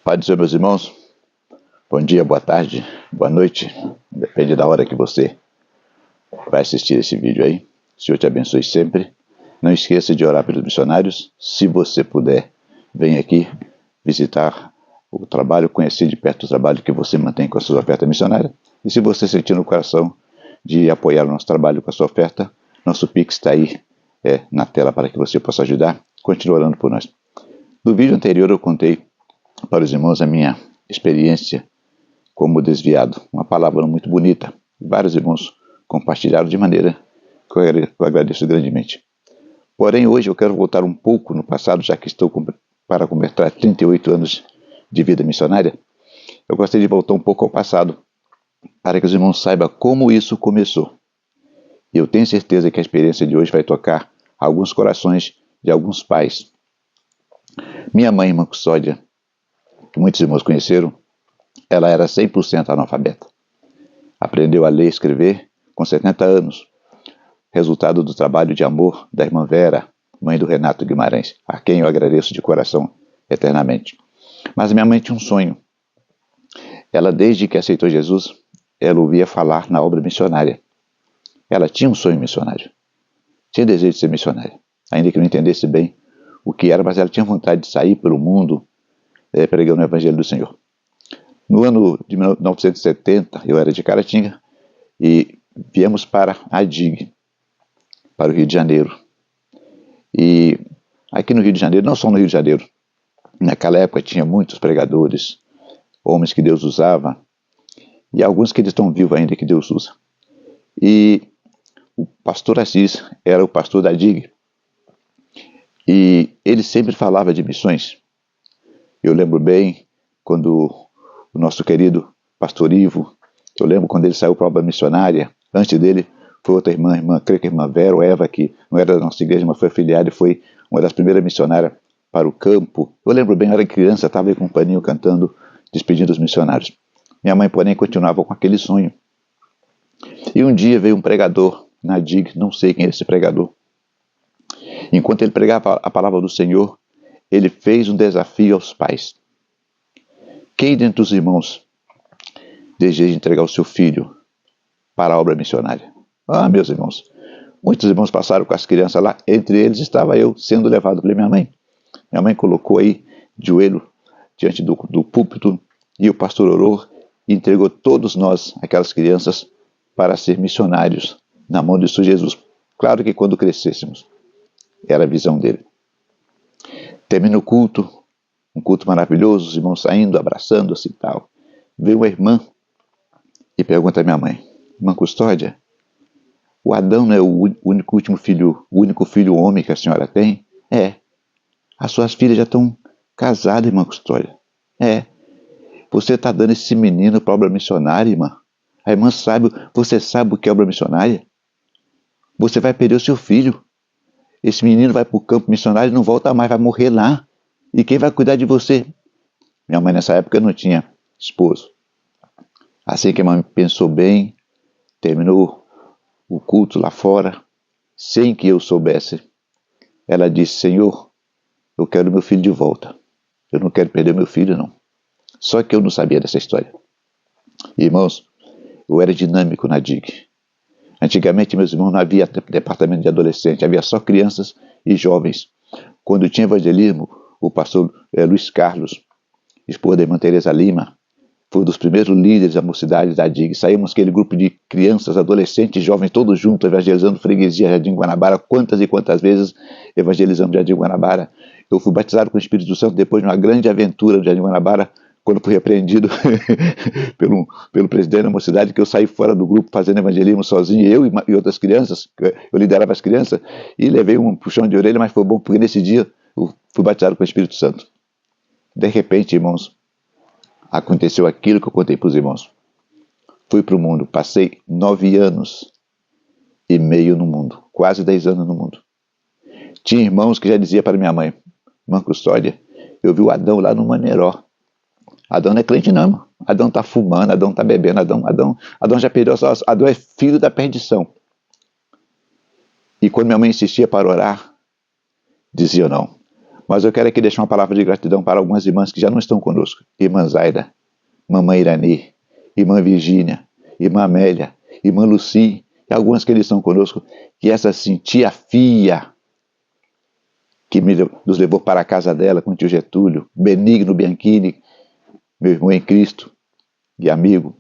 Pai do Senhor, meus irmãos, bom dia, boa tarde, boa noite, depende da hora que você vai assistir esse vídeo aí. O Senhor te abençoe sempre. Não esqueça de orar pelos missionários. Se você puder, vem aqui visitar o trabalho, conhecer de perto o trabalho que você mantém com as suas ofertas missionárias. E se você sentir no coração de apoiar o nosso trabalho com a sua oferta, nosso Pix está aí na tela para que você possa ajudar. Continue orando por nós. No vídeo anterior eu contei para os irmãos a minha experiência como desviado, uma palavra muito bonita. Vários irmãos compartilharam de maneira que eu agradeço grandemente. Porém, hoje eu quero voltar um pouco no passado, já que estou para completar 38 anos de vida missionária. Eu gostaria de voltar um pouco ao passado, para que os irmãos saibam como isso começou. E eu tenho certeza que a experiência de hoje vai tocar alguns corações de alguns pais. Minha mãe, irmã Custódia, que muitos irmãos conheceram, ela era 100% analfabeta. Aprendeu a ler e escrever com 70 anos, resultado do trabalho de amor da irmã Vera, mãe do Renato Guimarães, a quem eu agradeço de coração eternamente. Mas minha mãe tinha um sonho. Ela, desde que aceitou Jesus, ela ouvia falar na obra missionária. Ela tinha um sonho missionário. Tinha desejo de ser missionária, ainda que não entendesse bem o que era, mas ela tinha vontade de sair pelo mundo pregando o Evangelho do Senhor. No ano de 1970, eu era de Caratinga e viemos para a DIG, para o Rio de Janeiro. E aqui no Rio de Janeiro, não só no Rio de Janeiro, naquela época tinha muitos pregadores, homens que Deus usava, e alguns que estão vivos ainda que Deus usa. E o pastor Assis era o pastor da DIG, e ele sempre falava de missões. Eu lembro bem quando o nosso querido pastor Ivo, eu lembro quando ele saiu para a obra missionária. Antes dele foi outra irmã, creio que a irmã Vera ou Eva, que não era da nossa igreja, mas foi afiliada e foi uma das primeiras missionárias para o campo. Eu lembro bem, eu era criança, estava aí com um paninho cantando, despedindo os missionários. Minha mãe, porém, continuava com aquele sonho. E um dia veio um pregador na DIG, não sei quem é esse pregador. Enquanto ele pregava a palavra do Senhor, ele fez um desafio aos pais. Quem dentre os irmãos deseja entregar o seu filho para a obra missionária? Ah, meus irmãos, muitos irmãos passaram com as crianças lá, entre eles estava eu sendo levado pela minha mãe. Minha mãe colocou aí de joelho diante do púlpito e o pastor orou e entregou todos nós, aquelas crianças, para ser missionários na mão de Jesus. Claro que quando crescêssemos, era a visão dele. Termina o culto, um culto maravilhoso, os irmãos saindo, abraçando-se e tal. Veio uma irmã e pergunta à minha mãe: irmã Custódia, o Adão não é o único filho homem que a senhora tem? É. As suas filhas já estão casadas, irmã Custódia. É. Você está dando esse menino para a obra missionária, irmã? A irmã sabe, você sabe o que é obra missionária? Você vai perder o seu filho. Esse menino vai para o campo missionário e não volta mais, vai morrer lá. E quem vai cuidar de você? Minha mãe nessa época não tinha esposo. Assim que a mãe pensou bem, terminou o culto lá fora, sem que eu soubesse, ela disse: Senhor, eu quero meu filho de volta. Eu não quero perder meu filho, não. Só que eu não sabia dessa história. Irmãos, eu era dinâmico na DIG. Antigamente, meus irmãos, não havia departamento de adolescente, havia só crianças e jovens. Quando tinha evangelismo, o pastor Luiz Carlos, esposa da irmã Teresa Lima, foi um dos primeiros líderes da mocidade da DIG. Saímos aquele grupo de crianças, adolescentes, jovens, todos juntos, evangelizando freguesia Jardim Guanabara. Quantas e quantas vezes evangelizamos Jardim Guanabara. Eu fui batizado com o Espírito Santo depois de uma grande aventura no Jardim Guanabara, quando fui repreendido pelo presidente da mocidade, que eu saí fora do grupo fazendo evangelismo sozinho, eu e outras crianças. Eu liderava as crianças e levei um puxão de orelha, mas foi bom porque nesse dia eu fui batizado com o Espírito Santo. De repente, irmãos, aconteceu aquilo que eu contei para os irmãos. Fui para o mundo, passei 9 anos e meio no mundo, quase 10 anos no mundo. Tinha irmãos que já dizia para minha mãe: irmã Custódia, eu vi o Adão lá no Maneró. Adão não é crente não, irmão. Adão está fumando, Adão está bebendo, Adão já perdeu só. Adão é filho da perdição. E quando minha mãe insistia para orar, dizia não. Mas eu quero aqui deixar uma palavra de gratidão para algumas irmãs que já não estão conosco. Irmã Zaida, Mamãe Irani, Irmã Virgínia, Irmã Amélia, Irmã Luci, e algumas que eles estão conosco, que essa assim, tia Fia, que nos levou para a casa dela com o tio Getúlio, Benigno Bianchini, meu irmão em Cristo e amigo.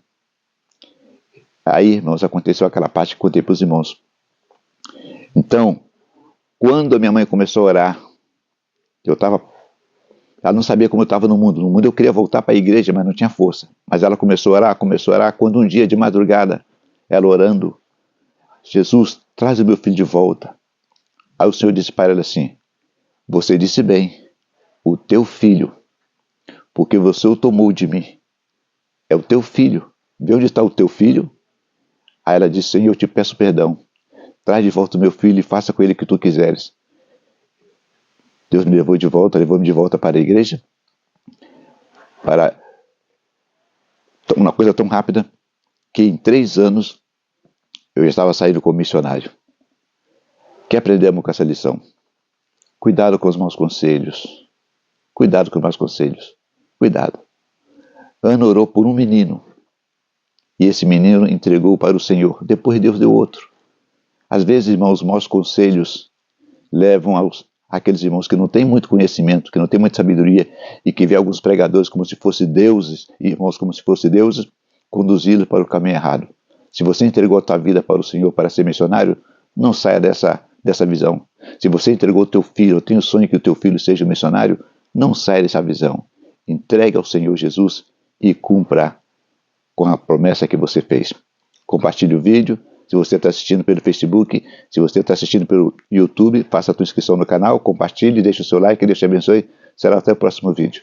Aí, irmãos, aconteceu aquela parte que contei para os irmãos. Então, quando a minha mãe começou a orar, ela não sabia como eu estava no mundo. No mundo eu queria voltar para a igreja, mas não tinha força. Mas ela começou a orar, quando um dia de madrugada, ela orando, Jesus, traz o meu filho de volta. Aí o Senhor disse para ela assim, você disse bem, o teu filho, porque você o tomou de mim. É o teu filho. Vê onde está o teu filho? Aí ela disse, Senhor, eu te peço perdão. Traz de volta o meu filho e faça com ele o que tu quiseres. Deus me levou de volta, levou-me de volta para a igreja. Para uma coisa tão rápida, que em 3 anos eu já estava saindo como missionário. O que aprendemos com essa lição? Cuidado com os maus conselhos. Cuidado com os maus conselhos. Cuidado. Ana orou por um menino. E esse menino entregou para o Senhor. Depois Deus deu outro. Às vezes, irmãos, os maus conselhos levam àqueles irmãos que não têm muito conhecimento, que não têm muita sabedoria e que vê alguns pregadores como se fossem deuses, irmãos como se fossem deuses, conduzidos para o caminho errado. Se você entregou a tua vida para o Senhor para ser missionário, não saia dessa visão. Se você entregou o teu filho, eu tenho o sonho que o teu filho seja missionário, não saia dessa visão. Entregue ao Senhor Jesus e cumpra com a promessa que você fez. Compartilhe o vídeo. Se você está assistindo pelo Facebook, se você está assistindo pelo YouTube, faça a tua inscrição no canal, compartilhe, deixe o seu like, Deus te abençoe. Será até o próximo vídeo.